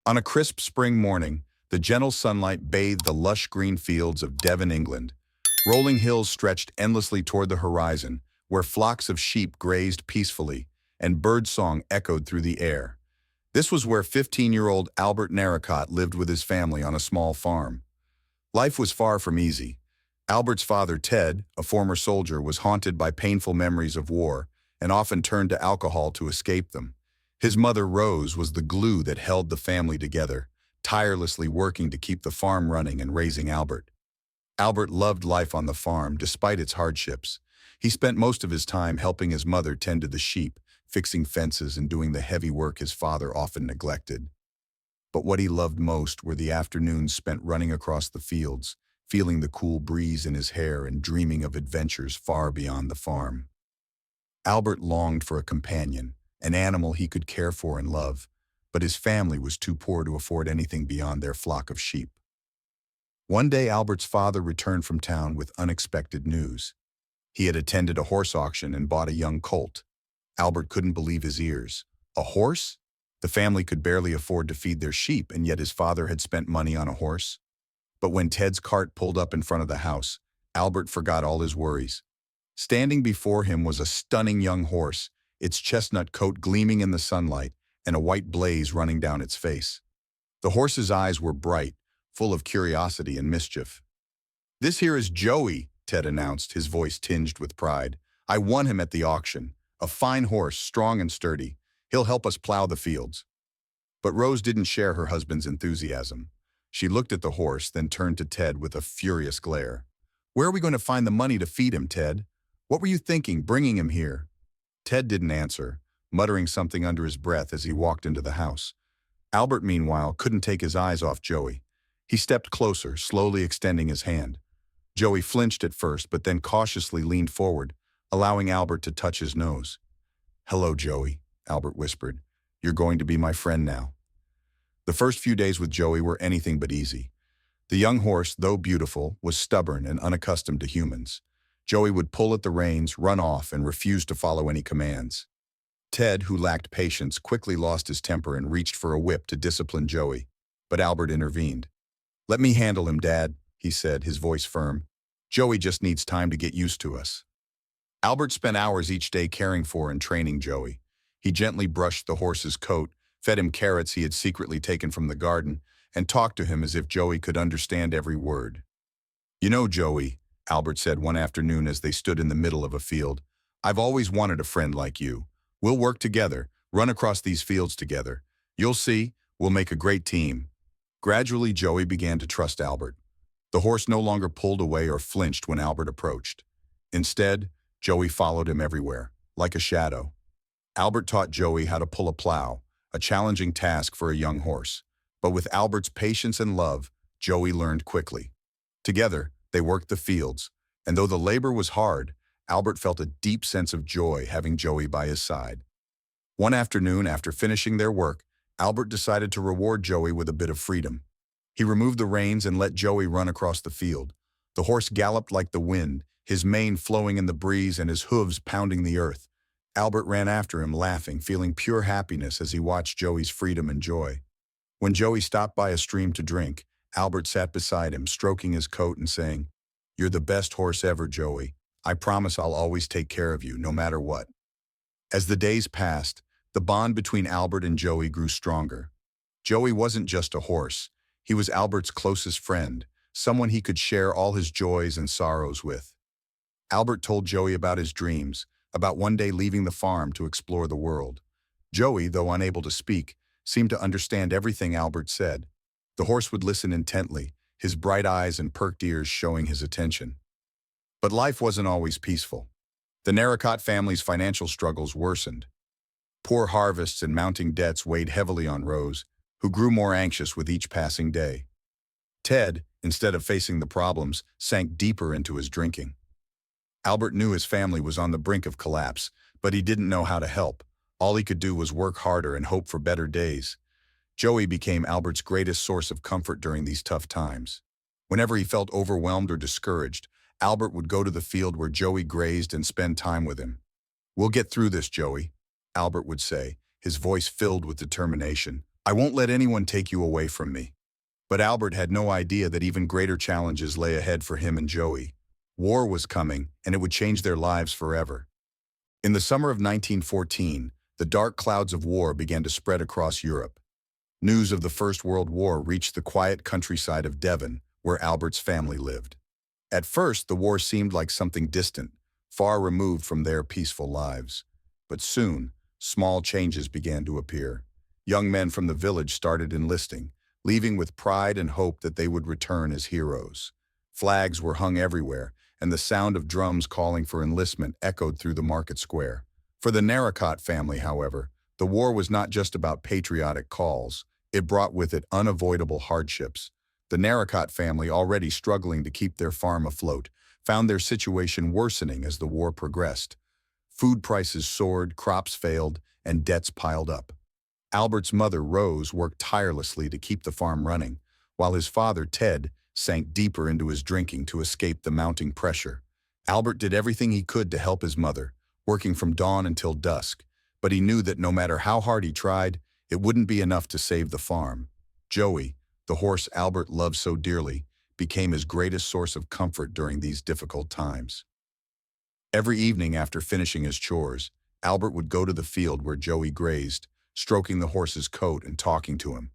On a crisp spring morning, the gentle sunlight bathed the lush green fields of Devon, England. Rolling hills stretched endlessly toward the horizon, where flocks of sheep grazed peacefully, and birdsong echoed through the air. This was where 15-year-old Albert Narracott lived with his family on a small farm. Life was far from easy. Albert's father, Ted, a former soldier, was haunted by painful memories of war and often turned to alcohol to escape them. His mother, Rose, was the glue that held the family together, tirelessly working to keep the farm running and raising Albert. Albert loved life on the farm despite its hardships. He spent most of his time helping his mother tend to the sheep, fixing fences and doing the heavy work his father often neglected. But what he loved most were the afternoons spent running across the fields, feeling the cool breeze in his hair and dreaming of adventures far beyond the farm. Albert longed for a companion, an animal he could care for and love, but his family was too poor to afford anything beyond their flock of sheep. One day, Albert's father returned from town with unexpected news. He had attended a horse auction and bought a young colt. Albert couldn't believe his ears. A horse? The family could barely afford to feed their sheep, and yet his father had spent money on a horse. But when Ted's cart pulled up in front of the house, Albert forgot all his worries. Standing before him was a stunning young horse, its chestnut coat gleaming in the sunlight and a white blaze running down its face. The horse's eyes were bright, full of curiosity and mischief. "This here is Joey," Ted announced, his voice tinged with pride. "I won him at the auction. A fine horse, strong and sturdy. He'll help us plow the fields." But Rose didn't share her husband's enthusiasm. She looked at the horse, then turned to Ted with a furious glare. "Where are we going to find the money to feed him, Ted? What were you thinking, bringing him here?" Ted didn't answer, muttering something under his breath as he walked into the house. Albert, meanwhile, couldn't take his eyes off Joey. He stepped closer, slowly extending his hand. Joey flinched at first, but then cautiously leaned forward, allowing Albert to touch his nose. "Hello, Joey," Albert whispered. "You're going to be my friend now." The first few days with Joey were anything but easy. The young horse, though beautiful, was stubborn and unaccustomed to humans. Joey would pull at the reins, run off, and refuse to follow any commands. Ted, who lacked patience, quickly lost his temper and reached for a whip to discipline Joey, but Albert intervened. "Let me handle him, Dad," he said, his voice firm. "Joey just needs time to get used to us." Albert spent hours each day caring for and training Joey. He gently brushed the horse's coat, fed him carrots he had secretly taken from the garden, and talked to him as if Joey could understand every word. "You know, Joey," Albert said one afternoon as they stood in the middle of a field, "I've always wanted a friend like you. We'll work together, run across these fields together. You'll see, we'll make a great team." Gradually, Joey began to trust Albert. The horse no longer pulled away or flinched when Albert approached. Instead, Joey followed him everywhere, like a shadow. Albert taught Joey how to pull a plow, a challenging task for a young horse. But with Albert's patience and love, Joey learned quickly. Together, they worked the fields, and though the labor was hard, Albert felt a deep sense of joy having Joey by his side. One afternoon, after finishing their work, Albert decided to reward Joey with a bit of freedom. He removed the reins and let Joey run across the field. The horse galloped like the wind, his mane flowing in the breeze and his hooves pounding the earth. Albert ran after him, laughing, feeling pure happiness as he watched Joey's freedom and joy. When Joey stopped by a stream to drink, Albert sat beside him, stroking his coat and saying, "You're the best horse ever, Joey. I promise I'll always take care of you, no matter what." As the days passed, the bond between Albert and Joey grew stronger. Joey wasn't just a horse. He was Albert's closest friend, someone he could share all his joys and sorrows with. Albert told Joey about his dreams, about one day leaving the farm to explore the world. Joey, though unable to speak, seemed to understand everything Albert said. The horse would listen intently, his bright eyes and perked ears showing his attention. But life wasn't always peaceful. The Narracott family's financial struggles worsened. Poor harvests and mounting debts weighed heavily on Rose, who grew more anxious with each passing day. Ted, instead of facing the problems, sank deeper into his drinking. Albert knew his family was on the brink of collapse, but he didn't know how to help. All he could do was work harder and hope for better days. Joey became Albert's greatest source of comfort during these tough times. Whenever he felt overwhelmed or discouraged, Albert would go to the field where Joey grazed and spend time with him. "We'll get through this, Joey," Albert would say, his voice filled with determination. I won't let anyone take you away from me. But Albert had no idea that even greater challenges lay ahead for him and Joey. War was coming, and it would change their lives forever. In the summer of 1914, the dark clouds of war began to spread across Europe. News of the First World War reached the quiet countryside of Devon, where Albert's family lived. At first, the war seemed like something distant, far removed from their peaceful lives. But soon, small changes began to appear. Young men from the village started enlisting, leaving with pride and hope that they would return as heroes. Flags were hung everywhere, and the sound of drums calling for enlistment echoed through the market square. For the Narracott family, however, the war was not just about patriotic calls. It brought with it unavoidable hardships. The Narracott family, already struggling to keep their farm afloat, found their situation worsening as the war progressed. Food prices soared, crops failed, and debts piled up. Albert's mother, Rose, worked tirelessly to keep the farm running, while his father, Ted, sank deeper into his drinking to escape the mounting pressure. Albert did everything he could to help his mother, working from dawn until dusk, but he knew that no matter how hard he tried, it wouldn't be enough to save the farm. Joey, the horse Albert loved so dearly, became his greatest source of comfort during these difficult times. Every evening after finishing his chores, Albert would go to the field where Joey grazed, stroking the horse's coat and talking to him.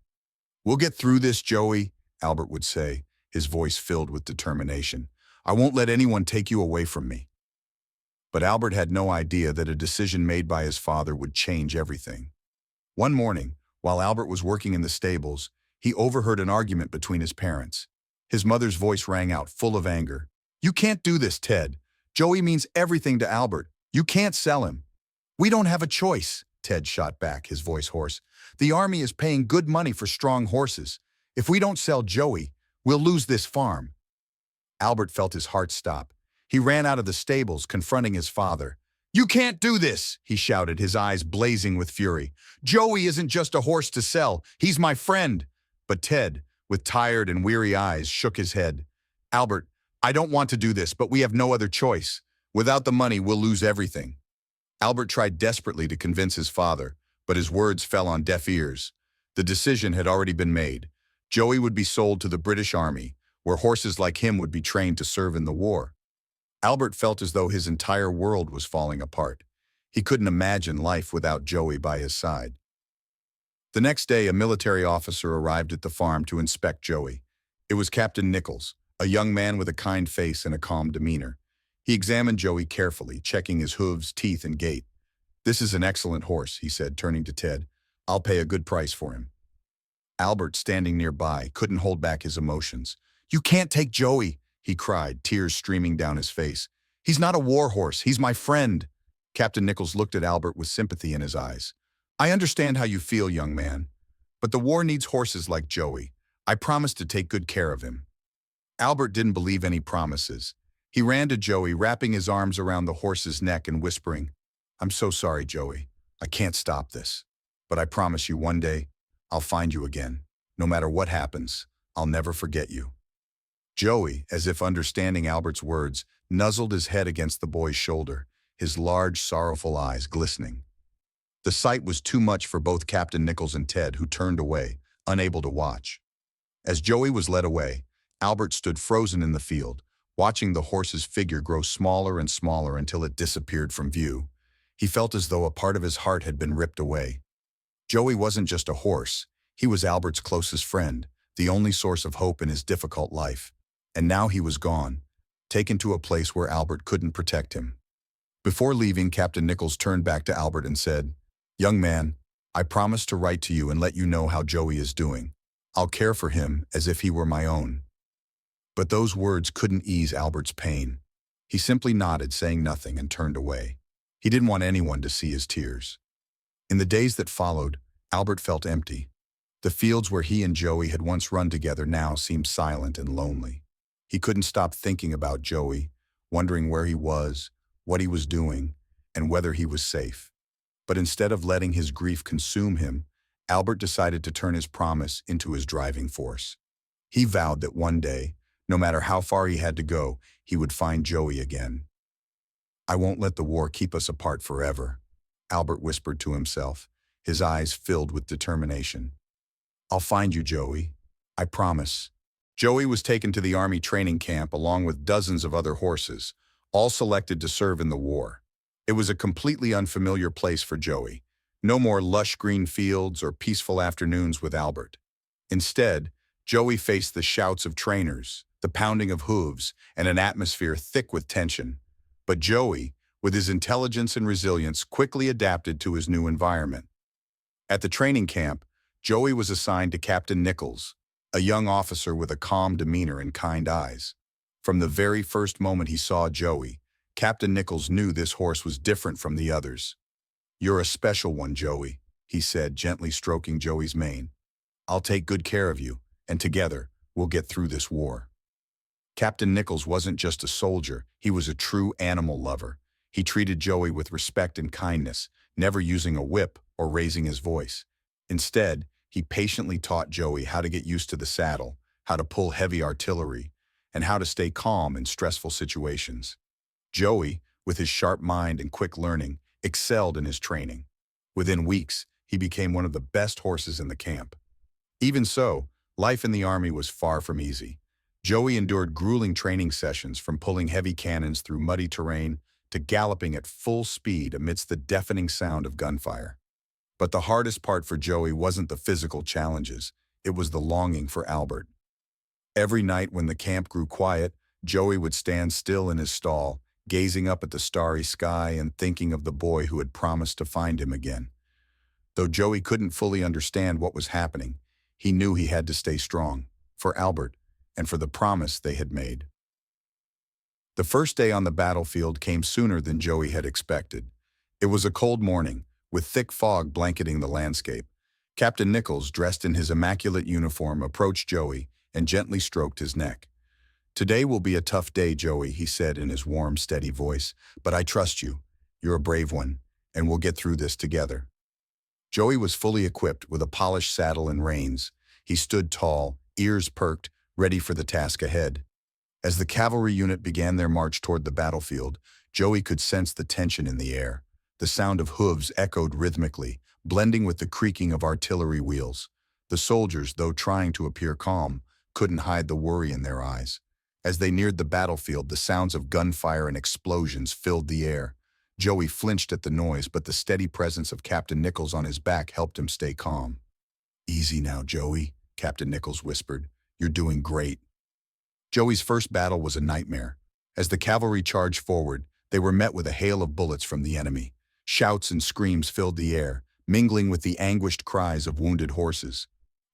"We'll get through this, Joey," Albert would say, his voice filled with determination. "I won't let anyone take you away from me." But Albert had no idea that a decision made by his father would change everything. One morning, while Albert was working in the stables, he overheard an argument between his parents. His mother's voice rang out, full of anger. "You can't do this, Ted. Joey means everything to Albert. You can't sell him." "We don't have a choice," Ted shot back, his voice hoarse. "The army is paying good money for strong horses. If we don't sell Joey, we'll lose this farm." Albert felt his heart stop. He ran out of the stables, confronting his father. "You can't do this," he shouted, his eyes blazing with fury. "Joey isn't just a horse to sell. He's my friend." But Ted, with tired and weary eyes, shook his head. "Albert, I don't want to do this, but we have no other choice. Without the money, we'll lose everything." Albert tried desperately to convince his father, but his words fell on deaf ears. The decision had already been made. Joey would be sold to the British Army, where horses like him would be trained to serve in the war. Albert felt as though his entire world was falling apart. He couldn't imagine life without Joey by his side. The next day, a military officer arrived at the farm to inspect Joey. It was Captain Nicholls, a young man with a kind face and a calm demeanor. He examined Joey carefully, checking his hooves, teeth, and gait. "This is an excellent horse," he said, turning to Ted. "I'll pay a good price for him." Albert, standing nearby, couldn't hold back his emotions. "You can't take Joey," he cried, tears streaming down his face. "He's not a war horse. He's my friend." Captain Nicholls looked at Albert with sympathy in his eyes. "I understand how you feel, young man, but the war needs horses like Joey. I promise to take good care of him." Albert didn't believe any promises. He ran to Joey, wrapping his arms around the horse's neck and whispering, "I'm so sorry, Joey. I can't stop this. But I promise you one day, I'll find you again. No matter what happens, I'll never forget you." Joey, as if understanding Albert's words, nuzzled his head against the boy's shoulder, his large, sorrowful eyes glistening. The sight was too much for both Captain Nicholls and Ted, who turned away, unable to watch. As Joey was led away, Albert stood frozen in the field, watching the horse's figure grow smaller and smaller until it disappeared from view. He felt as though a part of his heart had been ripped away. Joey wasn't just a horse. He was Albert's closest friend, the only source of hope in his difficult life. And now he was gone, taken to a place where Albert couldn't protect him. Before leaving, Captain Nicholls turned back to Albert and said, "Young man, I promise to write to you and let you know how Joey is doing. I'll care for him as if he were my own." But those words couldn't ease Albert's pain. He simply nodded, saying nothing, and turned away. He didn't want anyone to see his tears. In the days that followed, Albert felt empty. The fields where he and Joey had once run together now seemed silent and lonely. He couldn't stop thinking about Joey, wondering where he was, what he was doing, and whether he was safe. But instead of letting his grief consume him, Albert decided to turn his promise into his driving force. He vowed that one day, no matter how far he had to go, he would find Joey again. "I won't let the war keep us apart forever," Albert whispered to himself, his eyes filled with determination. I'll find you, Joey. I promise. Joey was taken to the army training camp along with dozens of other horses, all selected to serve in the war. It was a completely unfamiliar place for Joey. No more lush green fields or peaceful afternoons with Albert. Instead, Joey faced the shouts of trainers, the pounding of hooves, and an atmosphere thick with tension. But Joey, with his intelligence and resilience, quickly adapted to his new environment. At the training camp, Joey was assigned to Captain Nicholls, a young officer with a calm demeanor and kind eyes. From the very first moment he saw Joey, Captain Nicholls knew this horse was different from the others. "You're a special one, Joey," he said, gently stroking Joey's mane. "I'll take good care of you, and together, we'll get through this war." Captain Nicholls wasn't just a soldier, he was a true animal lover. He treated Joey with respect and kindness, never using a whip or raising his voice. Instead, he patiently taught Joey how to get used to the saddle, how to pull heavy artillery, and how to stay calm in stressful situations. Joey, with his sharp mind and quick learning, excelled in his training. Within weeks, he became one of the best horses in the camp. Even so, life in the army was far from easy. Joey endured grueling training sessions, from pulling heavy cannons through muddy terrain to galloping at full speed amidst the deafening sound of gunfire. But the hardest part for Joey wasn't the physical challenges, it was the longing for Albert. Every night when the camp grew quiet, Joey would stand still in his stall, gazing up at the starry sky and thinking of the boy who had promised to find him again. Though Joey couldn't fully understand what was happening, he knew he had to stay strong, for Albert, and for the promise they had made. The first day on the battlefield came sooner than Joey had expected. It was a cold morning, with thick fog blanketing the landscape. Captain Nicholls, dressed in his immaculate uniform, approached Joey and gently stroked his neck. "Today will be a tough day, Joey," he said in his warm, steady voice, "but I trust you. You're a brave one, and we'll get through this together." Joey was fully equipped with a polished saddle and reins. He stood tall, ears perked, ready for the task ahead. As the cavalry unit began their march toward the battlefield, Joey could sense the tension in the air. The sound of hooves echoed rhythmically, blending with the creaking of artillery wheels. The soldiers, though trying to appear calm, couldn't hide the worry in their eyes. As they neared the battlefield, the sounds of gunfire and explosions filled the air. Joey flinched at the noise, but the steady presence of Captain Nicholls on his back helped him stay calm. "Easy now, Joey," Captain Nicholls whispered. "You're doing great." Joey's first battle was a nightmare. As the cavalry charged forward, they were met with a hail of bullets from the enemy. Shouts and screams filled the air, mingling with the anguished cries of wounded horses.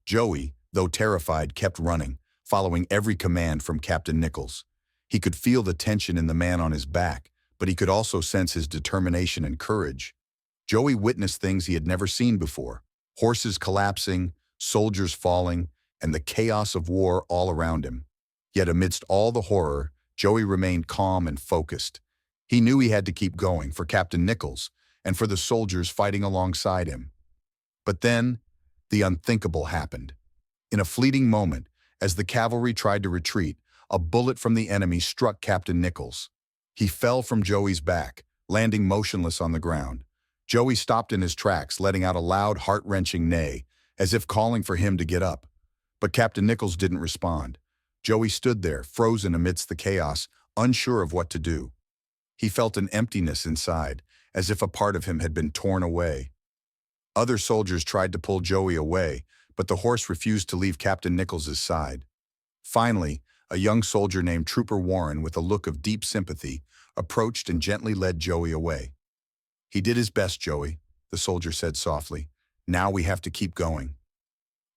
Joey, though terrified, kept running, following every command from Captain Nicholls. He could feel the tension in the man on his back, but he could also sense his determination and courage. Joey witnessed things he had never seen before: horses collapsing, soldiers falling, and the chaos of war all around him. Yet amidst all the horror, Joey remained calm and focused. He knew he had to keep going for Captain Nicholls and for the soldiers fighting alongside him. But then, the unthinkable happened. In a fleeting moment, as the cavalry tried to retreat, a bullet from the enemy struck Captain Nicholls. He fell from Joey's back, landing motionless on the ground. Joey stopped in his tracks, letting out a loud, heart-wrenching neigh, as if calling for him to get up. But Captain Nicholls didn't respond. Joey stood there, frozen amidst the chaos, unsure of what to do. He felt an emptiness inside, as if a part of him had been torn away. Other soldiers tried to pull Joey away, but the horse refused to leave Captain Nicholls' side. Finally, a young soldier named Trooper Warren, with a look of deep sympathy, approached and gently led Joey away. "He did his best, Joey," the soldier said softly. "Now we have to keep going."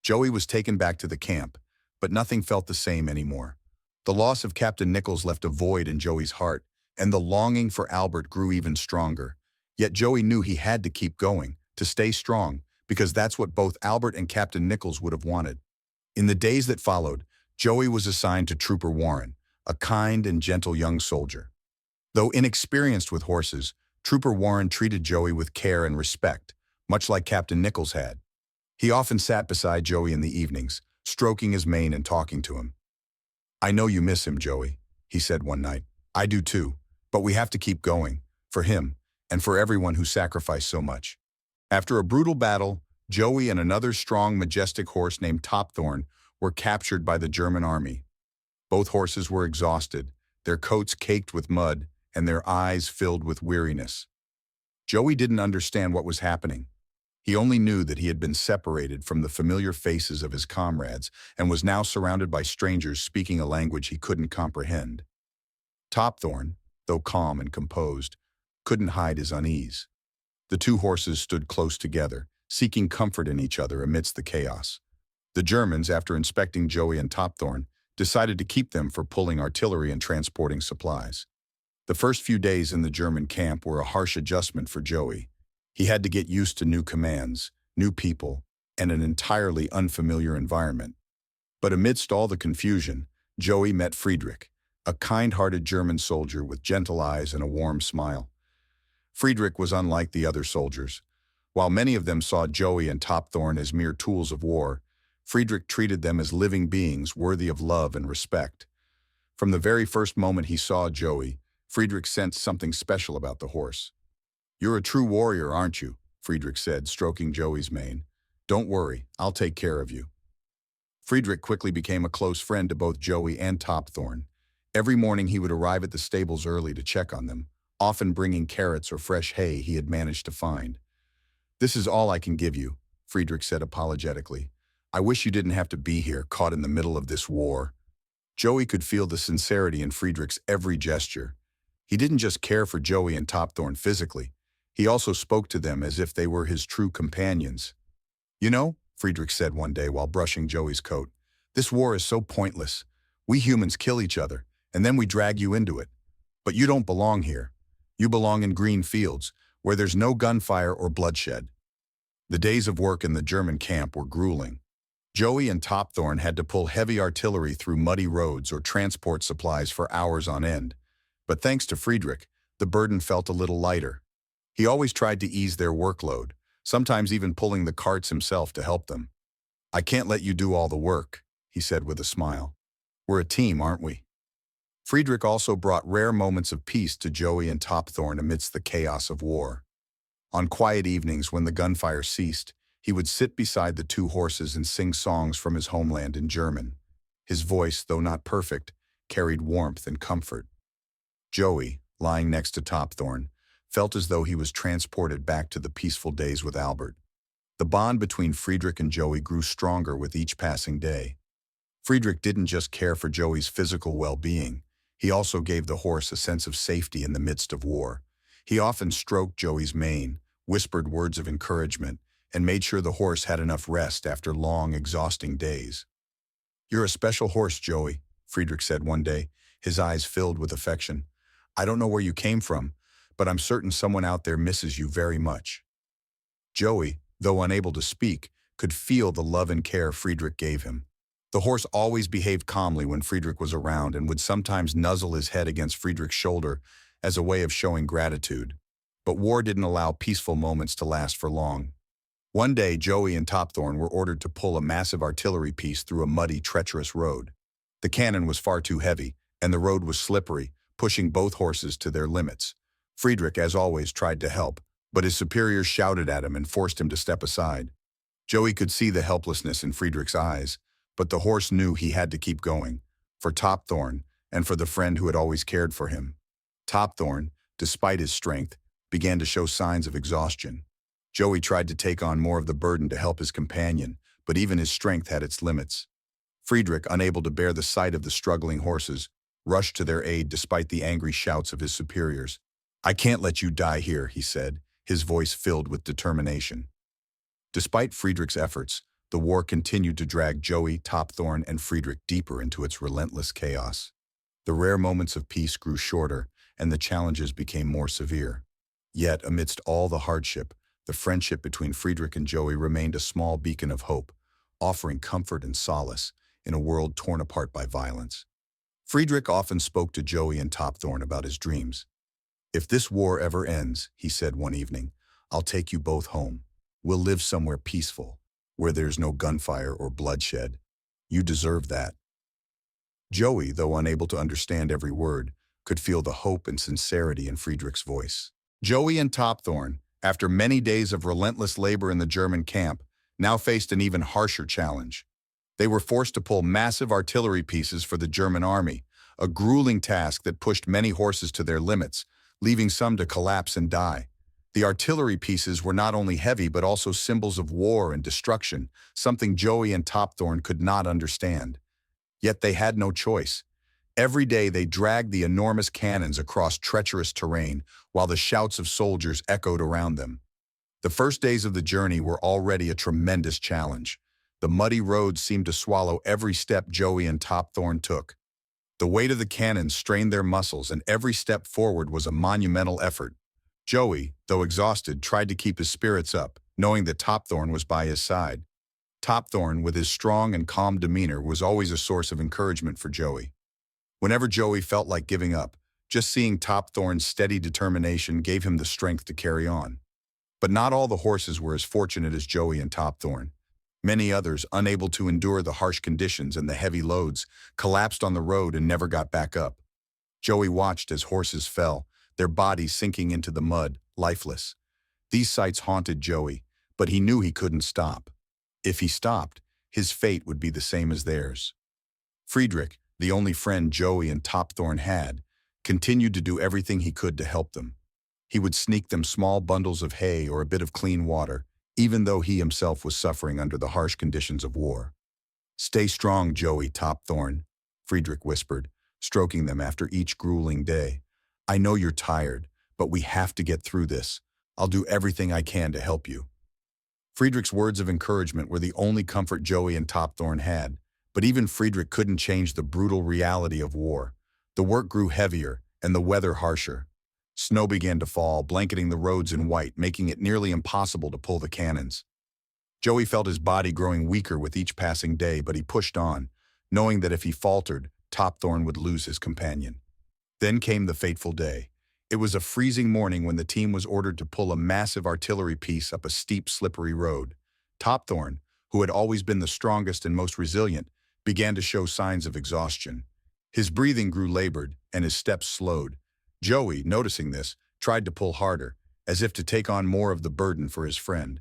Joey was taken back to the camp, but nothing felt the same anymore. The loss of Captain Nicholls left a void in Joey's heart, and the longing for Albert grew even stronger. Yet Joey knew he had to keep going, to stay strong, because that's what both Albert and Captain Nicholls would have wanted. In the days that followed, Joey was assigned to Trooper Warren, a kind and gentle young soldier. Though inexperienced with horses, Trooper Warren treated Joey with care and respect, much like Captain Nicholls had. He often sat beside Joey in the evenings, stroking his mane and talking to him. "I know you miss him, Joey," he said one night. "I do too, but we have to keep going, for him, and for everyone who sacrificed so much." After a brutal battle, Joey and another strong, majestic horse named Topthorn were captured by the German army. Both horses were exhausted, their coats caked with mud, and their eyes filled with weariness. Joey didn't understand what was happening. He only knew that he had been separated from the familiar faces of his comrades and was now surrounded by strangers speaking a language he couldn't comprehend. Topthorn, though calm and composed, couldn't hide his unease. The two horses stood close together, seeking comfort in each other amidst the chaos. The Germans, after inspecting Joey and Topthorn, decided to keep them for pulling artillery and transporting supplies. The first few days in the German camp were a harsh adjustment for Joey. He had to get used to new commands, new people, and an entirely unfamiliar environment. But amidst all the confusion, Joey met Friedrich, a kind-hearted German soldier with gentle eyes and a warm smile. Friedrich was unlike the other soldiers. While many of them saw Joey and Topthorn as mere tools of war, Friedrich treated them as living beings worthy of love and respect. From the very first moment he saw Joey, Friedrich sensed something special about the horse. "You're a true warrior, aren't you?" Friedrich said, stroking Joey's mane. "Don't worry, I'll take care of you." Friedrich quickly became a close friend to both Joey and Topthorn. Every morning he would arrive at the stables early to check on them, often bringing carrots or fresh hay he had managed to find. "This is all I can give you," Friedrich said apologetically. "I wish you didn't have to be here, caught in the middle of this war." Joey could feel the sincerity in Friedrich's every gesture. He didn't just care for Joey and Topthorn physically. He also spoke to them as if they were his true companions. "You know," Friedrich said one day while brushing Joey's coat, "this war is so pointless. We humans kill each other, and then we drag you into it. But you don't belong here. You belong in green fields, where there's no gunfire or bloodshed." The days of work in the German camp were grueling. Joey and Topthorn had to pull heavy artillery through muddy roads or transport supplies for hours on end. But thanks to Friedrich, the burden felt a little lighter. He always tried to ease their workload, sometimes even pulling the carts himself to help them. "I can't let you do all the work," he said with a smile. "We're a team, aren't we?" Friedrich also brought rare moments of peace to Joey and Topthorn amidst the chaos of war. On quiet evenings when the gunfire ceased, he would sit beside the two horses and sing songs from his homeland in German. His voice, though not perfect, carried warmth and comfort. Joey, lying next to Topthorn, felt as though he was transported back to the peaceful days with Albert. The bond between Friedrich and Joey grew stronger with each passing day. Friedrich didn't just care for Joey's physical well-being. He also gave the horse a sense of safety in the midst of war. He often stroked Joey's mane, whispered words of encouragement, and made sure the horse had enough rest after long, exhausting days. "You're a special horse, Joey," Friedrich said one day, his eyes filled with affection. "I don't know where you came from, but I'm certain someone out there misses you very much." Joey, though unable to speak, could feel the love and care Friedrich gave him. The horse always behaved calmly when Friedrich was around and would sometimes nuzzle his head against Friedrich's shoulder as a way of showing gratitude. But war didn't allow peaceful moments to last for long. One day, Joey and Topthorn were ordered to pull a massive artillery piece through a muddy, treacherous road. The cannon was far too heavy, and the road was slippery, pushing both horses to their limits. Friedrich, as always, tried to help, but his superiors shouted at him and forced him to step aside. Joey could see the helplessness in Friedrich's eyes, but the horse knew he had to keep going, for Topthorn and for the friend who had always cared for him. Topthorn, despite his strength, began to show signs of exhaustion. Joey tried to take on more of the burden to help his companion, but even his strength had its limits. Friedrich, unable to bear the sight of the struggling horses, rushed to their aid despite the angry shouts of his superiors. "I can't let you die here," he said, his voice filled with determination. Despite Friedrich's efforts, the war continued to drag Joey, Topthorn, and Friedrich deeper into its relentless chaos. The rare moments of peace grew shorter, and the challenges became more severe. Yet, amidst all the hardship, the friendship between Friedrich and Joey remained a small beacon of hope, offering comfort and solace in a world torn apart by violence. Friedrich often spoke to Joey and Topthorn about his dreams. "If this war ever ends," he said one evening, "I'll take you both home. We'll live somewhere peaceful, where there's no gunfire or bloodshed. You deserve that." Joey, though unable to understand every word, could feel the hope and sincerity in Friedrich's voice. Joey and Topthorn, after many days of relentless labor in the German camp, now faced an even harsher challenge. They were forced to pull massive artillery pieces for the German army, a grueling task that pushed many horses to their limits, leaving some to collapse and die. The artillery pieces were not only heavy but also symbols of war and destruction, something Joey and Topthorn could not understand. Yet they had no choice. Every day they dragged the enormous cannons across treacherous terrain while the shouts of soldiers echoed around them. The first days of the journey were already a tremendous challenge. The muddy roads seemed to swallow every step Joey and Topthorn took. The weight of the cannons strained their muscles, and every step forward was a monumental effort. Joey, though exhausted, tried to keep his spirits up, knowing that Topthorn was by his side. Topthorn, with his strong and calm demeanor, was always a source of encouragement for Joey. Whenever Joey felt like giving up, just seeing Topthorn's steady determination gave him the strength to carry on. But not all the horses were as fortunate as Joey and Topthorn. Many others, unable to endure the harsh conditions and the heavy loads, collapsed on the road and never got back up. Joey watched as horses fell, their bodies sinking into the mud, lifeless. These sights haunted Joey, but he knew he couldn't stop. If he stopped, his fate would be the same as theirs. Friedrich, the only friend Joey and Topthorn had, continued to do everything he could to help them. He would sneak them small bundles of hay or a bit of clean water, even though he himself was suffering under the harsh conditions of war. "Stay strong, Joey, Topthorn," Friedrich whispered, stroking them after each grueling day. "I know you're tired, but we have to get through this. I'll do everything I can to help you." Friedrich's words of encouragement were the only comfort Joey and Topthorn had, but even Friedrich couldn't change the brutal reality of war. The work grew heavier and the weather harsher. Snow began to fall, blanketing the roads in white, making it nearly impossible to pull the cannons. Joey felt his body growing weaker with each passing day, but he pushed on, knowing that if he faltered, Topthorn would lose his companion. Then came the fateful day. It was a freezing morning when the team was ordered to pull a massive artillery piece up a steep, slippery road. Topthorn, who had always been the strongest and most resilient, began to show signs of exhaustion. His breathing grew labored, and his steps slowed. Joey, noticing this, tried to pull harder, as if to take on more of the burden for his friend.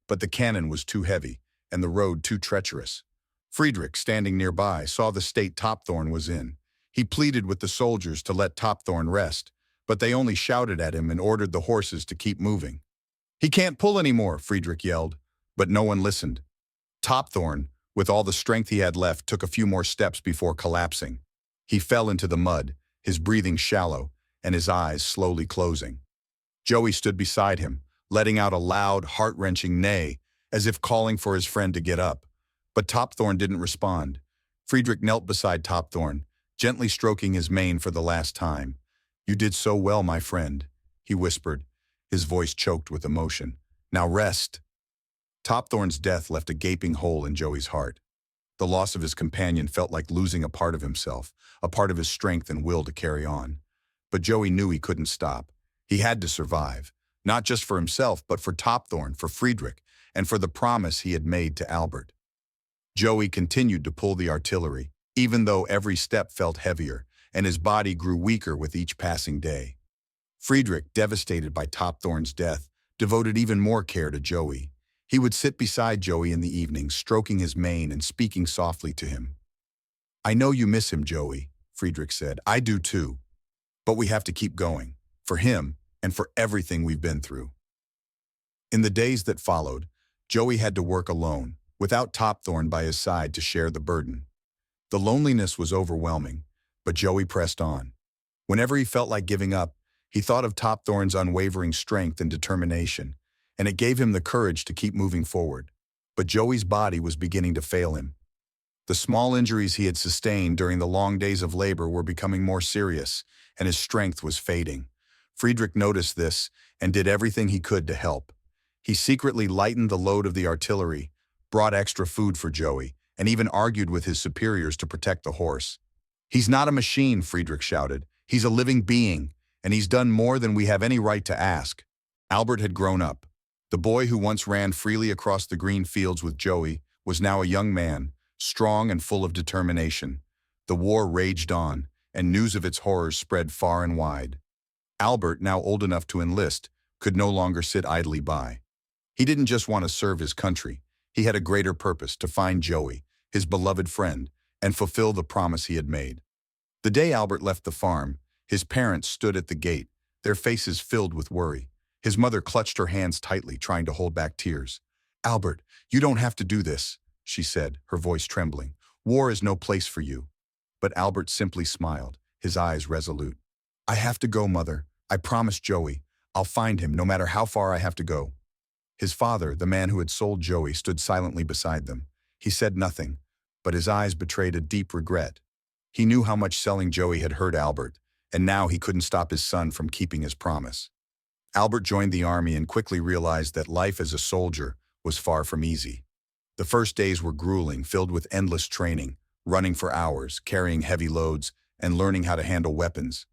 But the cannon was too heavy, and the road too treacherous. Friedrich, standing nearby, saw the state Topthorn was in. He pleaded with the soldiers to let Topthorn rest, but they only shouted at him and ordered the horses to keep moving. "He can't pull anymore," Friedrich yelled, but no one listened. Topthorn, with all the strength he had left, took a few more steps before collapsing. He fell into the mud, his breathing shallow, and his eyes slowly closing. Joey stood beside him, letting out a loud, heart-wrenching neigh, as if calling for his friend to get up. But Topthorn didn't respond. Friedrich knelt beside Topthorn, gently stroking his mane for the last time. "You did so well, my friend," he whispered, his voice choked with emotion. "Now rest." Topthorn's death left a gaping hole in Joey's heart. The loss of his companion felt like losing a part of himself, a part of his strength and will to carry on. But Joey knew he couldn't stop. He had to survive, not just for himself, but for Topthorn, for Friedrich, and for the promise he had made to Albert. Joey continued to pull the artillery, even though every step felt heavier, and his body grew weaker with each passing day. Friedrich, devastated by Topthorn's death, devoted even more care to Joey. He would sit beside Joey in the evenings, stroking his mane and speaking softly to him. "I know you miss him, Joey," Friedrich said. "I do too. But we have to keep going, for him and for everything we've been through." In the days that followed, Joey had to work alone, without Topthorn by his side to share the burden. The loneliness was overwhelming, but Joey pressed on. Whenever he felt like giving up, he thought of Topthorn's unwavering strength and determination, and it gave him the courage to keep moving forward. But Joey's body was beginning to fail him. The small injuries he had sustained during the long days of labor were becoming more serious, and his strength was fading. Friedrich noticed this and did everything he could to help. He secretly lightened the load of the artillery, brought extra food for Joey, and even argued with his superiors to protect the horse. "He's not a machine," Friedrich shouted. "He's a living being, and he's done more than we have any right to ask." Albert had grown up. The boy who once ran freely across the green fields with Joey was now a young man, strong and full of determination. The war raged on, and news of its horrors spread far and wide. Albert, now old enough to enlist, could no longer sit idly by. He didn't just want to serve his country. He had a greater purpose: to find Joey, his beloved friend, and fulfill the promise he had made. The day Albert left the farm, his parents stood at the gate, their faces filled with worry. His mother clutched her hands tightly, trying to hold back tears. "Albert, you don't have to do this," she said, her voice trembling. "War is no place for you." But Albert simply smiled, his eyes resolute. "I have to go, Mother. I promised Joey. I'll find him, no matter how far I have to go." His father, the man who had sold Joey, stood silently beside them. He said nothing, but his eyes betrayed a deep regret. He knew how much selling Joey had hurt Albert, and now he couldn't stop his son from keeping his promise. Albert joined the army and quickly realized that life as a soldier was far from easy. The first days were grueling, filled with endless training, running for hours, carrying heavy loads, and learning how to handle weapons.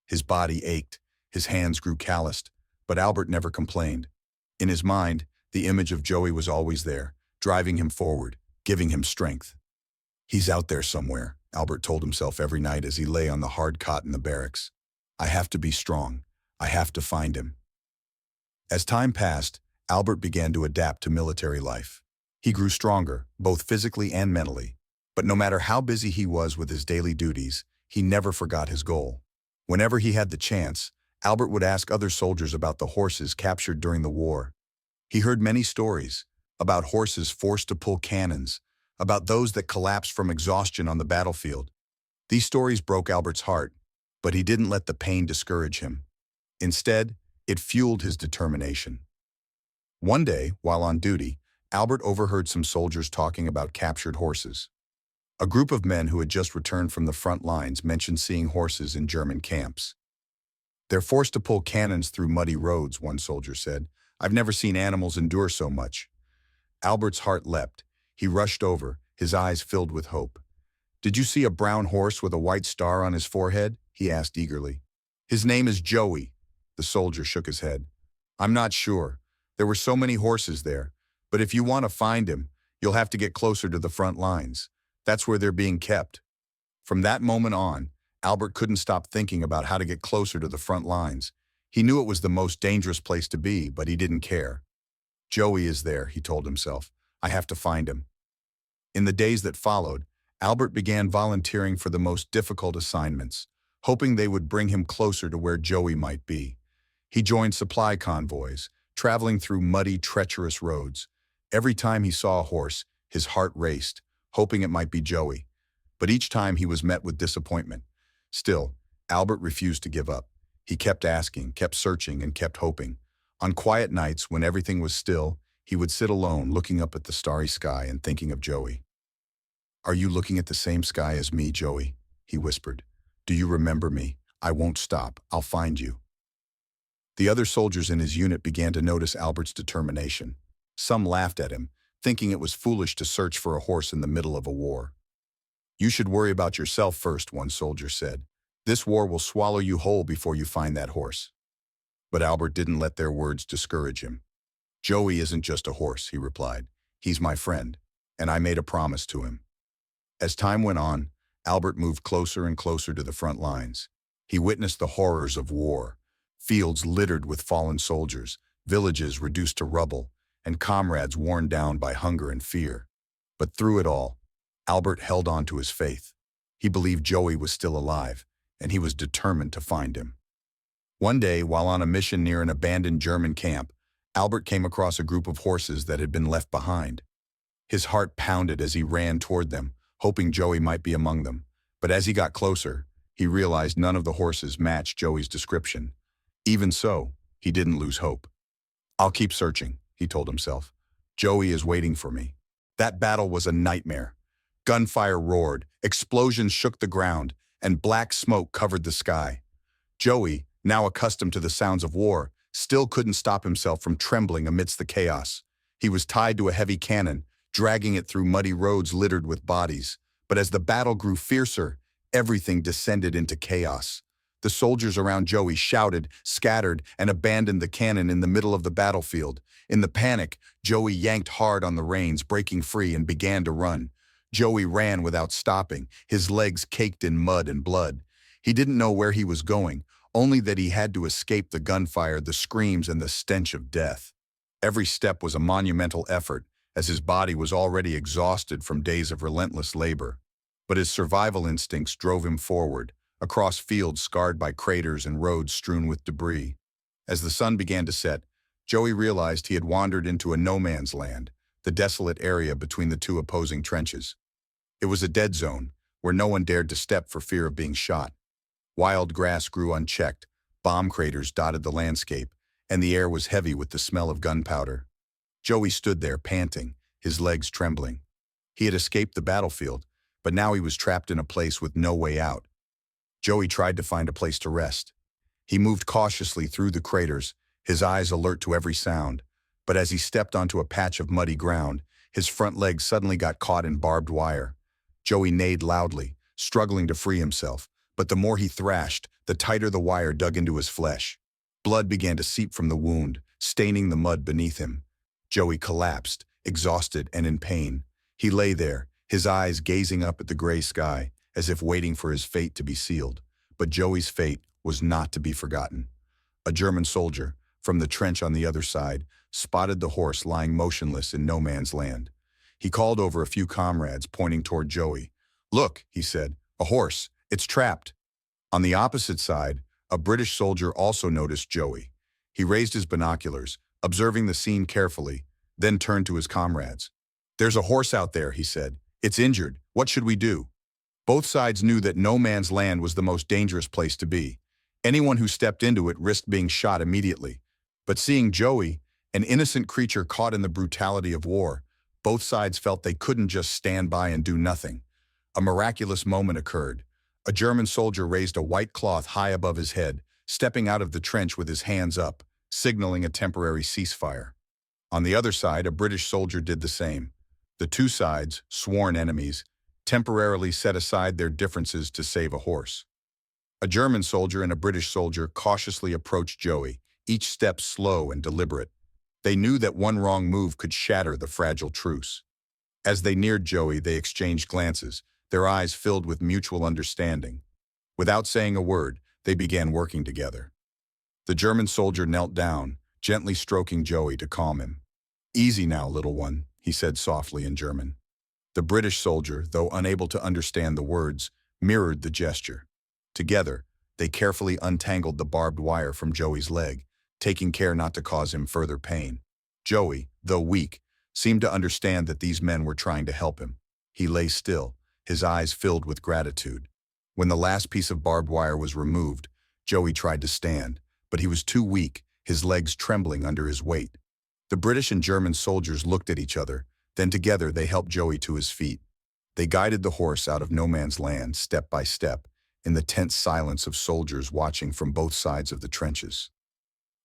His body ached, his hands grew calloused, but Albert never complained. In his mind, the image of Joey was always there, driving him forward, giving him strength. "He's out there somewhere," Albert told himself every night as he lay on the hard cot in the barracks. "I have to be strong. I have to find him." As time passed, Albert began to adapt to military life. He grew stronger, both physically and mentally. But no matter how busy he was with his daily duties, he never forgot his goal. Whenever he had the chance, Albert would ask other soldiers about the horses captured during the war. He heard many stories about horses forced to pull cannons, about those that collapsed from exhaustion on the battlefield. These stories broke Albert's heart, but he didn't let the pain discourage him. Instead, it fueled his determination. One day, while on duty, Albert overheard some soldiers talking about captured horses. A group of men who had just returned from the front lines mentioned seeing horses in German camps. "They're forced to pull cannons through muddy roads," one soldier said. "I've never seen animals endure so much." Albert's heart leapt. He rushed over, his eyes filled with hope. "Did you see a brown horse with a white star on his forehead?" he asked eagerly. "His name is Joey." The soldier shook his head. "I'm not sure. There were so many horses there. But if you want to find him, you'll have to get closer to the front lines. That's where they're being kept." From that moment on, Albert couldn't stop thinking about how to get closer to the front lines. He knew it was the most dangerous place to be, but he didn't care. "Joey is there," he told himself. "I have to find him." In the days that followed, Albert began volunteering for the most difficult assignments, hoping they would bring him closer to where Joey might be. He joined supply convoys, traveling through muddy, treacherous roads. Every time he saw a horse, his heart raced, hoping it might be Joey. But each time he was met with disappointment. Still, Albert refused to give up. He kept asking, kept searching, and kept hoping. On quiet nights, when everything was still, he would sit alone, looking up at the starry sky and thinking of Joey. "Are you looking at the same sky as me, Joey?" he whispered. "Do you remember me? I won't stop. I'll find you." The other soldiers in his unit began to notice Albert's determination. Some laughed at him, thinking it was foolish to search for a horse in the middle of a war. "You should worry about yourself first," one soldier said. "This war will swallow you whole before you find that horse." But Albert didn't let their words discourage him. "Joey isn't just a horse," he replied. "He's my friend, and I made a promise to him." As time went on, Albert moved closer and closer to the front lines. He witnessed the horrors of war, fields littered with fallen soldiers, villages reduced to rubble, and comrades worn down by hunger and fear. But through it all, Albert held on to his faith. He believed Joey was still alive, and he was determined to find him. One day, while on a mission near an abandoned German camp, Albert came across a group of horses that had been left behind. His heart pounded as he ran toward them, hoping Joey might be among them. But as he got closer, he realized none of the horses matched Joey's description. Even so, he didn't lose hope. "I'll keep searching," he told himself. "Joey is waiting for me." That battle was a nightmare. Gunfire roared, explosions shook the ground, and black smoke covered the sky. Joey, now accustomed to the sounds of war, still couldn't stop himself from trembling amidst the chaos. He was tied to a heavy cannon, dragging it through muddy roads littered with bodies. But as the battle grew fiercer, everything descended into chaos. The soldiers around Joey shouted, scattered, and abandoned the cannon in the middle of the battlefield. In the panic, Joey yanked hard on the reins, breaking free, and began to run. Joey ran without stopping, his legs caked in mud and blood. He didn't know where he was going, only that he had to escape the gunfire, the screams, and the stench of death. Every step was a monumental effort, as his body was already exhausted from days of relentless labor. But his survival instincts drove him forward, across fields scarred by craters and roads strewn with debris. As the sun began to set, Joey realized he had wandered into a no-man's land, the desolate area between the two opposing trenches. It was a dead zone, where no one dared to step for fear of being shot. Wild grass grew unchecked, bomb craters dotted the landscape, and the air was heavy with the smell of gunpowder. Joey stood there, panting, his legs trembling. He had escaped the battlefield, but now he was trapped in a place with no way out. Joey tried to find a place to rest. He moved cautiously through the craters, his eyes alert to every sound. But as he stepped onto a patch of muddy ground, his front legs suddenly got caught in barbed wire. Joey neighed loudly, struggling to free himself, but the more he thrashed, the tighter the wire dug into his flesh. Blood began to seep from the wound, staining the mud beneath him. Joey collapsed, exhausted and in pain. He lay there, his eyes gazing up at the gray sky, as if waiting for his fate to be sealed. But Joey's fate was not to be forgotten. A German soldier, from the trench on the other side, spotted the horse lying motionless in no man's land. He called over a few comrades, pointing toward Joey. "Look," he said, "a horse. It's trapped." On the opposite side, a British soldier also noticed Joey. He raised his binoculars, observing the scene carefully, then turned to his comrades. "There's a horse out there," he said. "It's injured. What should we do?" Both sides knew that no man's land was the most dangerous place to be. Anyone who stepped into it risked being shot immediately. But seeing Joey, an innocent creature caught in the brutality of war, both sides felt they couldn't just stand by and do nothing. A miraculous moment occurred. A German soldier raised a white cloth high above his head, stepping out of the trench with his hands up, signaling a temporary ceasefire. On the other side, a British soldier did the same. The two sides, sworn enemies, temporarily set aside their differences to save a horse. A German soldier and a British soldier cautiously approached Joey, each step slow and deliberate. They knew that one wrong move could shatter the fragile truce. As they neared Joey, they exchanged glances, their eyes filled with mutual understanding. Without saying a word, they began working together. The German soldier knelt down, gently stroking Joey to calm him. "Easy now, little one," he said softly in German. The British soldier, though unable to understand the words, mirrored the gesture. Together, they carefully untangled the barbed wire from Joey's leg, taking care not to cause him further pain. Joey, though weak, seemed to understand that these men were trying to help him. He lay still, his eyes filled with gratitude. When the last piece of barbed wire was removed, Joey tried to stand, but he was too weak, his legs trembling under his weight. The British and German soldiers looked at each other, then together they helped Joey to his feet. They guided the horse out of no man's land, step by step, in the tense silence of soldiers watching from both sides of the trenches.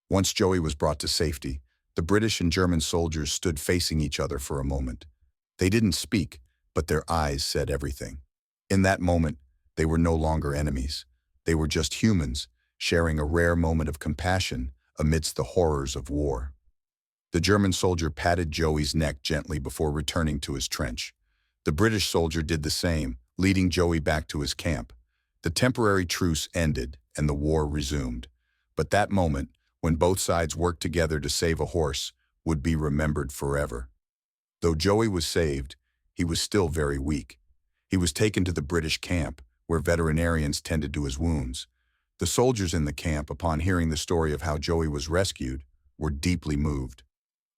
Once Joey was brought to safety, the British and German soldiers stood facing each other for a moment. They didn't speak, but their eyes said everything. In that moment, they were no longer enemies. They were just humans, sharing a rare moment of compassion amidst the horrors of war. The German soldier patted Joey's neck gently before returning to his trench. The British soldier did the same, leading Joey back to his camp. The temporary truce ended, and the war resumed. But that moment, when both sides worked together to save a horse, would be remembered forever. Though Joey was saved, he was still very weak. He was taken to the British camp, where veterinarians tended to his wounds. The soldiers in the camp, upon hearing the story of how Joey was rescued, were deeply moved.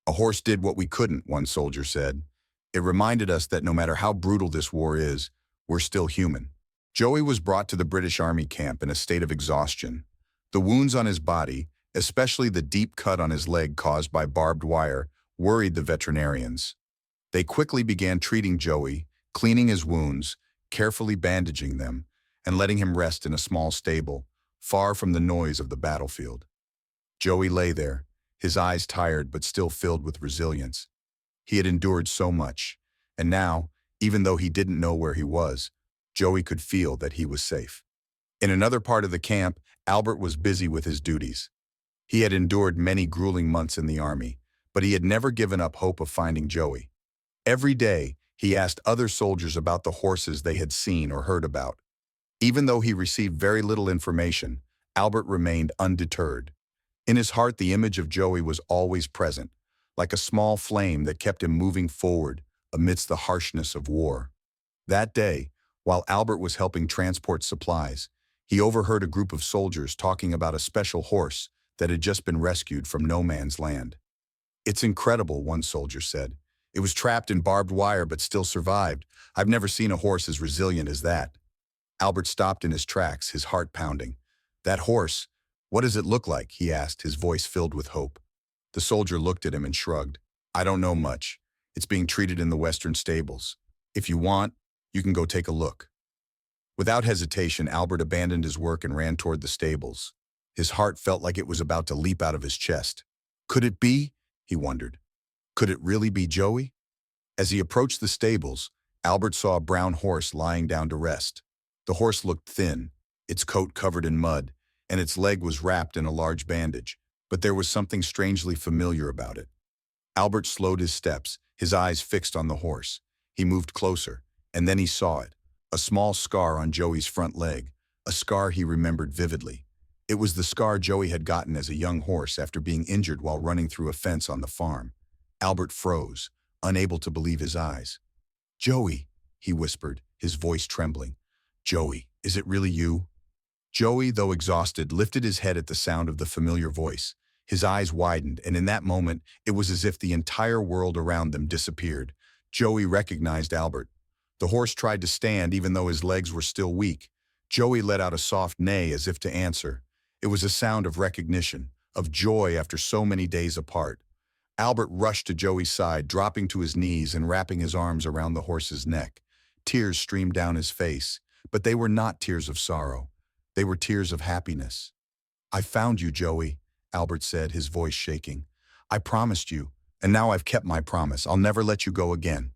"A horse did what we couldn't," one soldier said. "It reminded us that no matter how brutal this war is, we're still human." Joey was brought to the British Army camp in a state of exhaustion. The wounds on his body, especially the deep cut on his leg caused by barbed wire, worried the veterinarians. They quickly began treating Joey, cleaning his wounds, carefully bandaging them, and letting him rest in a small stable, far from the noise of the battlefield. Joey lay there, his eyes tired but still filled with resilience. He had endured so much, and now, even though he didn't know where he was, Joey could feel that he was safe. In another part of the camp, Albert was busy with his duties. He had endured many grueling months in the army, but he had never given up hope of finding Joey. Every day, he asked other soldiers about the horses they had seen or heard about. Even though he received very little information, Albert remained undeterred. In his heart, the image of Joey was always present, like a small flame that kept him moving forward amidst the harshness of war. That day, while Albert was helping transport supplies, he overheard a group of soldiers talking about a special horse that had just been rescued from no man's land. "It's incredible," one soldier said. "It was trapped in barbed wire but still survived. I've never seen a horse as resilient as that." Albert stopped in his tracks, his heart pounding. "That horse, what does it look like?" he asked, his voice filled with hope. The soldier looked at him and shrugged. "I don't know much. It's being treated in the Western stables. If you want, you can go take a look." Without hesitation, Albert abandoned his work and ran toward the stables. His heart felt like it was about to leap out of his chest. Could it be? He wondered. Could it really be Joey? As he approached the stables, Albert saw a brown horse lying down to rest. The horse looked thin, its coat covered in mud, and its leg was wrapped in a large bandage, but there was something strangely familiar about it. Albert slowed his steps, his eyes fixed on the horse. He moved closer, and then he saw it, a small scar on Joey's front leg, a scar he remembered vividly. It was the scar Joey had gotten as a young horse after being injured while running through a fence on the farm. Albert froze, unable to believe his eyes. "Joey," he whispered, his voice trembling. "Joey, is it really you?" Joey, though exhausted, lifted his head at the sound of the familiar voice. His eyes widened, and in that moment, it was as if the entire world around them disappeared. Joey recognized Albert. The horse tried to stand even though his legs were still weak. Joey let out a soft neigh as if to answer. It was a sound of recognition, of joy after so many days apart. Albert rushed to Joey's side, dropping to his knees and wrapping his arms around the horse's neck. Tears streamed down his face, but they were not tears of sorrow. They were tears of happiness. "I found you, Joey," Albert said, his voice shaking. "I promised you, and now I've kept my promise. I'll never let you go again."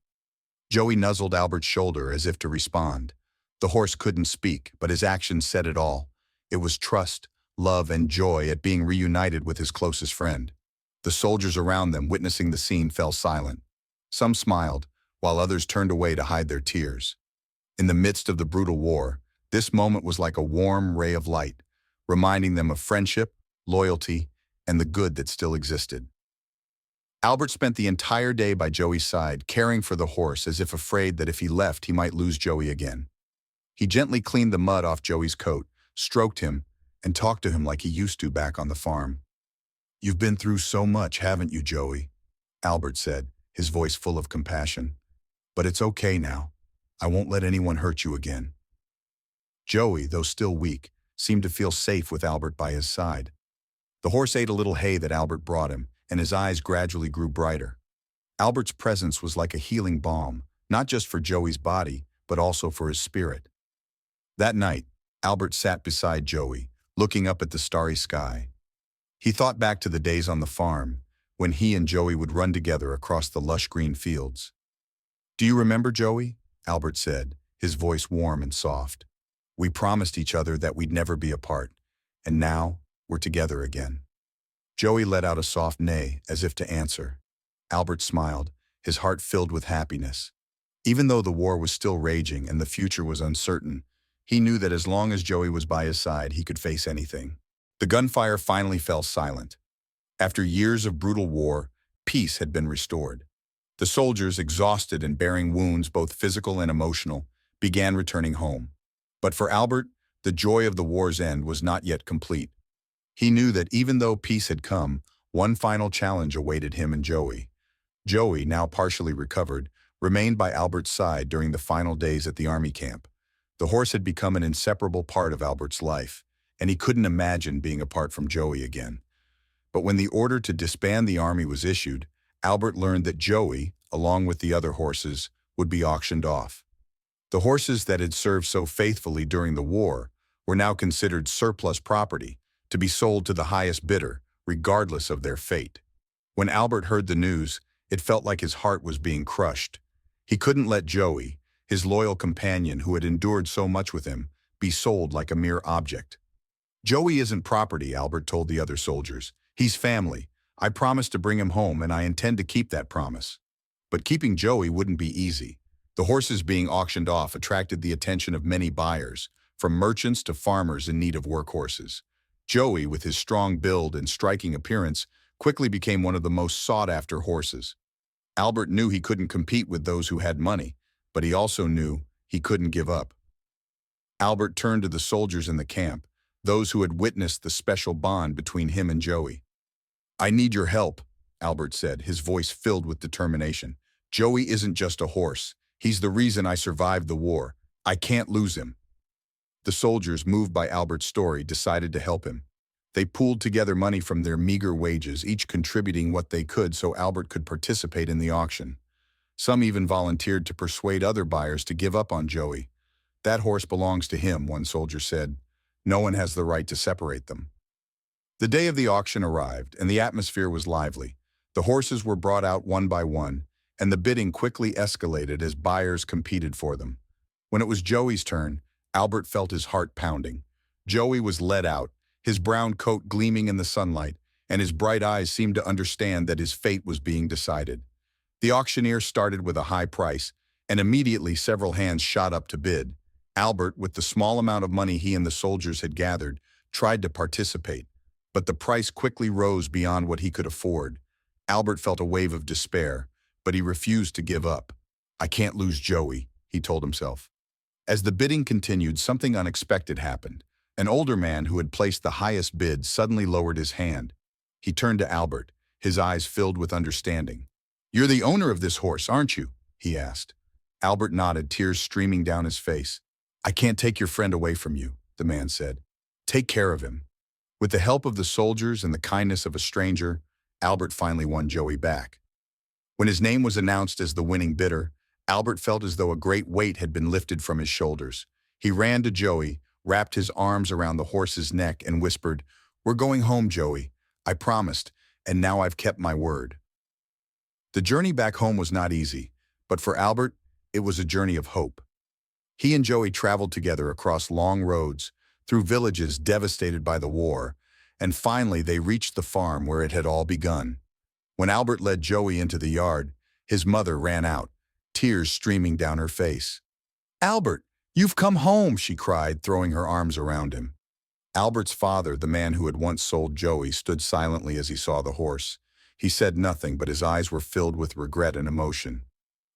Joey nuzzled Albert's shoulder as if to respond. The horse couldn't speak, but his actions said it all. It was trust, love, and joy at being reunited with his closest friend. The soldiers around them, witnessing the scene, fell silent. Some smiled, while others turned away to hide their tears. In the midst of the brutal war, this moment was like a warm ray of light, reminding them of friendship, loyalty, and the good that still existed. Albert spent the entire day by Joey's side, caring for the horse as if afraid that if he left, he might lose Joey again. He gently cleaned the mud off Joey's coat, stroked him, and talked to him like he used to back on the farm. "You've been through so much, haven't you, Joey?" Albert said, his voice full of compassion. "But it's okay now. I won't let anyone hurt you again." Joey, though still weak, seemed to feel safe with Albert by his side. The horse ate a little hay that Albert brought him, and his eyes gradually grew brighter. Albert's presence was like a healing balm, not just for Joey's body, but also for his spirit. That night, Albert sat beside Joey, looking up at the starry sky. He thought back to the days on the farm, when he and Joey would run together across the lush green fields. "Do you remember, Joey?" Albert said, his voice warm and soft. "We promised each other that we'd never be apart, and now we're together again." Joey let out a soft neigh, as if to answer. Albert smiled, his heart filled with happiness. Even though the war was still raging and the future was uncertain, he knew that as long as Joey was by his side, he could face anything. The gunfire finally fell silent. After years of brutal war, peace had been restored. The soldiers, exhausted and bearing wounds both physical and emotional, began returning home. But for Albert, the joy of the war's end was not yet complete. He knew that even though peace had come, one final challenge awaited him and Joey. Joey, now partially recovered, remained by Albert's side during the final days at the army camp. The horse had become an inseparable part of Albert's life, and he couldn't imagine being apart from Joey again. But when the order to disband the army was issued, Albert learned that Joey, along with the other horses, would be auctioned off. The horses that had served so faithfully during the war were now considered surplus property, to be sold to the highest bidder, regardless of their fate. When Albert heard the news, it felt like his heart was being crushed. He couldn't let Joey, his loyal companion who had endured so much with him, be sold like a mere object. "Joey isn't property," Albert told the other soldiers. "He's family. I promised to bring him home, and I intend to keep that promise." But keeping Joey wouldn't be easy. The horses being auctioned off attracted the attention of many buyers, from merchants to farmers in need of workhorses. Joey, with his strong build and striking appearance, quickly became one of the most sought-after horses. Albert knew he couldn't compete with those who had money, but he also knew he couldn't give up. Albert turned to the soldiers in the camp, those who had witnessed the special bond between him and Joey. "I need your help," Albert said, his voice filled with determination. "Joey isn't just a horse. He's the reason I survived the war. I can't lose him." The soldiers, moved by Albert's story, decided to help him. They pooled together money from their meager wages, each contributing what they could so Albert could participate in the auction. Some even volunteered to persuade other buyers to give up on Joey. "That horse belongs to him," one soldier said. "No one has the right to separate them." The day of the auction arrived, and the atmosphere was lively. The horses were brought out one by one, and the bidding quickly escalated as buyers competed for them. When it was Joey's turn, Albert felt his heart pounding. Joey was led out, his brown coat gleaming in the sunlight, and his bright eyes seemed to understand that his fate was being decided. The auctioneer started with a high price, and immediately several hands shot up to bid. Albert, with the small amount of money he and the soldiers had gathered, tried to participate, but the price quickly rose beyond what he could afford. Albert felt a wave of despair, but he refused to give up. "I can't lose Joey," he told himself. As the bidding continued, something unexpected happened. An older man who had placed the highest bid suddenly lowered his hand. He turned to Albert, his eyes filled with understanding. "You're the owner of this horse, aren't you?" he asked. Albert nodded, tears streaming down his face. "I can't take your friend away from you," the man said. "Take care of him." With the help of the soldiers and the kindness of a stranger, Albert finally won Joey back. When his name was announced as the winning bidder, Albert felt as though a great weight had been lifted from his shoulders. He ran to Joey, wrapped his arms around the horse's neck, and whispered, "We're going home, Joey. I promised, and now I've kept my word." The journey back home was not easy, but for Albert, it was a journey of hope. He and Joey traveled together across long roads, through villages devastated by the war, and finally they reached the farm where it had all begun. When Albert led Joey into the yard, his mother ran out, tears streaming down her face. "Albert, you've come home," she cried, throwing her arms around him. Albert's father, the man who had once sold Joey, stood silently as he saw the horse. He said nothing, but his eyes were filled with regret and emotion.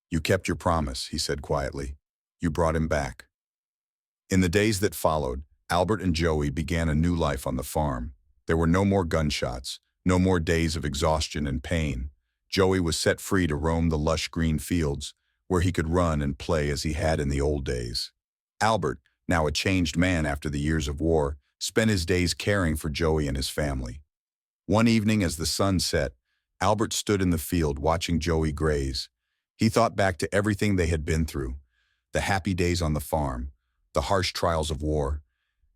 "You kept your promise," he said quietly. "You brought him back." In the days that followed, Albert and Joey began a new life on the farm. There were no more gunshots, no more days of exhaustion and pain. Joey was set free to roam the lush green fields, where he could run and play as he had in the old days. Albert, now a changed man after the years of war, spent his days caring for Joey and his family. One evening as the sun set, Albert stood in the field watching Joey graze. He thought back to everything they had been through, the happy days on the farm, the harsh trials of war,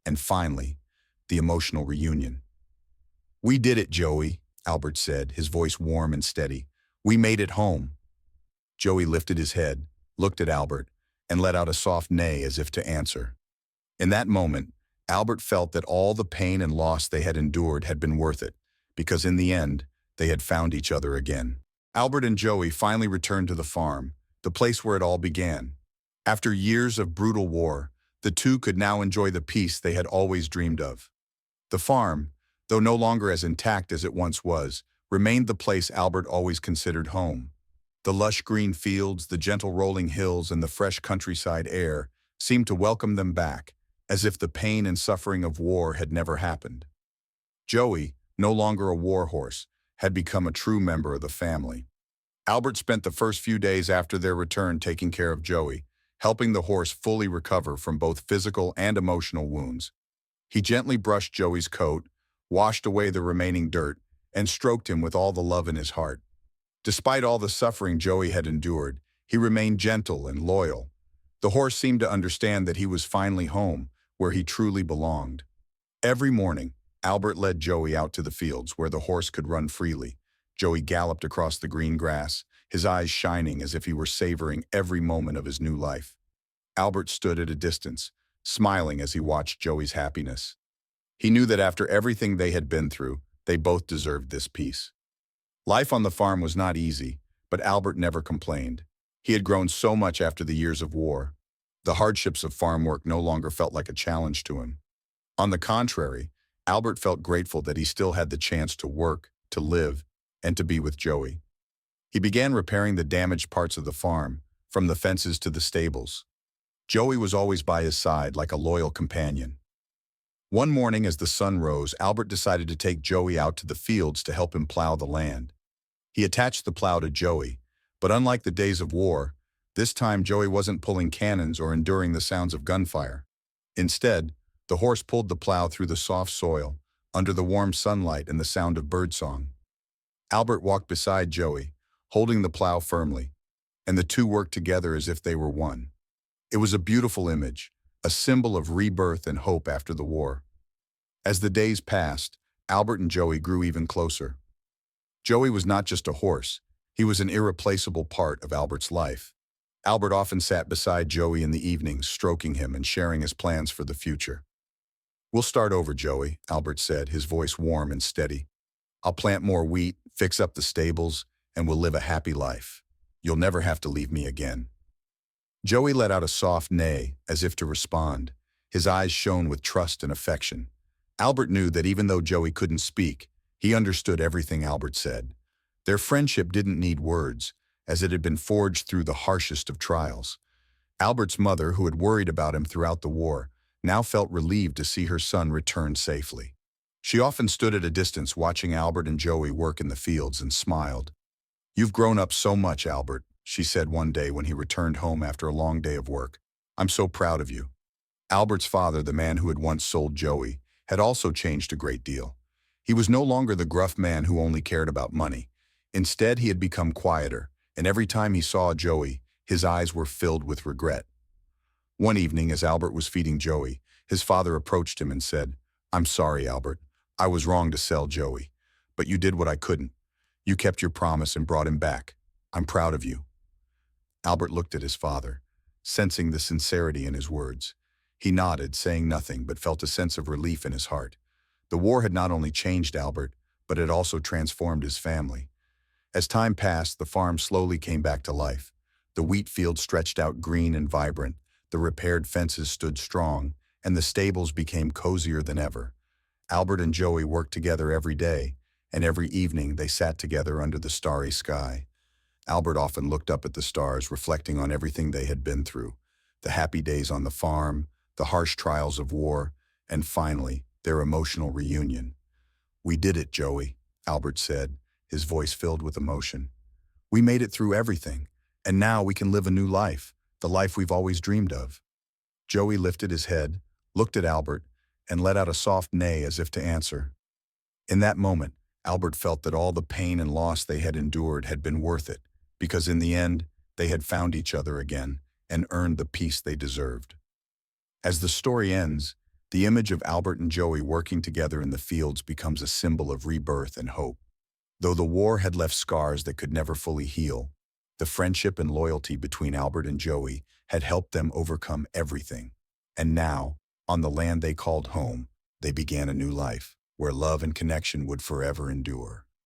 and finally, the emotional reunion. "We did it, Joey," Albert said, his voice warm and steady. "We made it home." Joey lifted his head, looked at Albert, and let out a soft neigh as if to answer. In that moment, Albert felt that all the pain and loss they had endured had been worth it, because in the end, they had found each other again. Albert and Joey finally returned to the farm, the place where it all began. After years of brutal war, the two could now enjoy the peace they had always dreamed of. The farm, though no longer as intact as it once was, remained the place Albert always considered home. The lush green fields, the gentle rolling hills, and the fresh countryside air seemed to welcome them back, as if the pain and suffering of war had never happened. Joey, no longer a war horse, had become a true member of the family. Albert spent the first few days after their return taking care of Joey, helping the horse fully recover from both physical and emotional wounds. He gently brushed Joey's coat, washed away the remaining dirt, and stroked him with all the love in his heart. Despite all the suffering Joey had endured, he remained gentle and loyal. The horse seemed to understand that he was finally home, where he truly belonged. Every morning, Albert led Joey out to the fields where the horse could run freely. Joey galloped across the green grass, his eyes shining as if he were savoring every moment of his new life. Albert stood at a distance, smiling as he watched Joey's happiness. He knew that after everything they had been through, they both deserved this peace. Life on the farm was not easy, but Albert never complained. He had grown so much after the years of war. The hardships of farm work no longer felt like a challenge to him. On the contrary, Albert felt grateful that he still had the chance to work, to live, and to be with Joey. He began repairing the damaged parts of the farm, from the fences to the stables. Joey was always by his side like a loyal companion. One morning as the sun rose, Albert decided to take Joey out to the fields to help him plow the land. He attached the plow to Joey, but unlike the days of war, this time Joey wasn't pulling cannons or enduring the sounds of gunfire. Instead, the horse pulled the plow through the soft soil, under the warm sunlight and the sound of birdsong. Albert walked beside Joey, holding the plow firmly, and the two worked together as if they were one. It was a beautiful image, a symbol of rebirth and hope after the war. As the days passed, Albert and Joey grew even closer. Joey was not just a horse, he was an irreplaceable part of Albert's life. Albert often sat beside Joey in the evenings, stroking him and sharing his plans for the future. "We'll start over, Joey," Albert said, his voice warm and steady. "I'll plant more wheat, fix up the stables, and we'll live a happy life. You'll never have to leave me again." Joey let out a soft neigh, as if to respond. His eyes shone with trust and affection. Albert knew that even though Joey couldn't speak, he understood everything Albert said. Their friendship didn't need words, as it had been forged through the harshest of trials. Albert's mother, who had worried about him throughout the war, now felt relieved to see her son return safely. She often stood at a distance watching Albert and Joey work in the fields and smiled. "You've grown up so much, Albert," she said one day when he returned home after a long day of work. "I'm so proud of you." Albert's father, the man who had once sold Joey, had also changed a great deal. He was no longer the gruff man who only cared about money. Instead, he had become quieter, and every time he saw Joey, his eyes were filled with regret. One evening, as Albert was feeding Joey, his father approached him and said, "I'm sorry, Albert. I was wrong to sell Joey, but you did what I couldn't. You kept your promise and brought him back. I'm proud of you." Albert looked at his father, sensing the sincerity in his words. He nodded, saying nothing, but felt a sense of relief in his heart. The war had not only changed Albert, but it also transformed his family. As time passed, the farm slowly came back to life. The wheat field stretched out green and vibrant, the repaired fences stood strong, and the stables became cozier than ever. Albert and Joey worked together every day, and every evening they sat together under the starry sky. Albert often looked up at the stars, reflecting on everything they had been through, the happy days on the farm, the harsh trials of war, and finally, their emotional reunion. "We did it, Joey," Albert said, his voice filled with emotion. "We made it through everything, and now we can live a new life, the life we've always dreamed of." Joey lifted his head, looked at Albert, and let out a soft neigh as if to answer. In that moment, Albert felt that all the pain and loss they had endured had been worth it, because in the end, they had found each other again and earned the peace they deserved. As the story ends, the image of Albert and Joey working together in the fields becomes a symbol of rebirth and hope. Though the war had left scars that could never fully heal, the friendship and loyalty between Albert and Joey had helped them overcome everything. And now, on the land they called home, they began a new life, where love and connection would forever endure.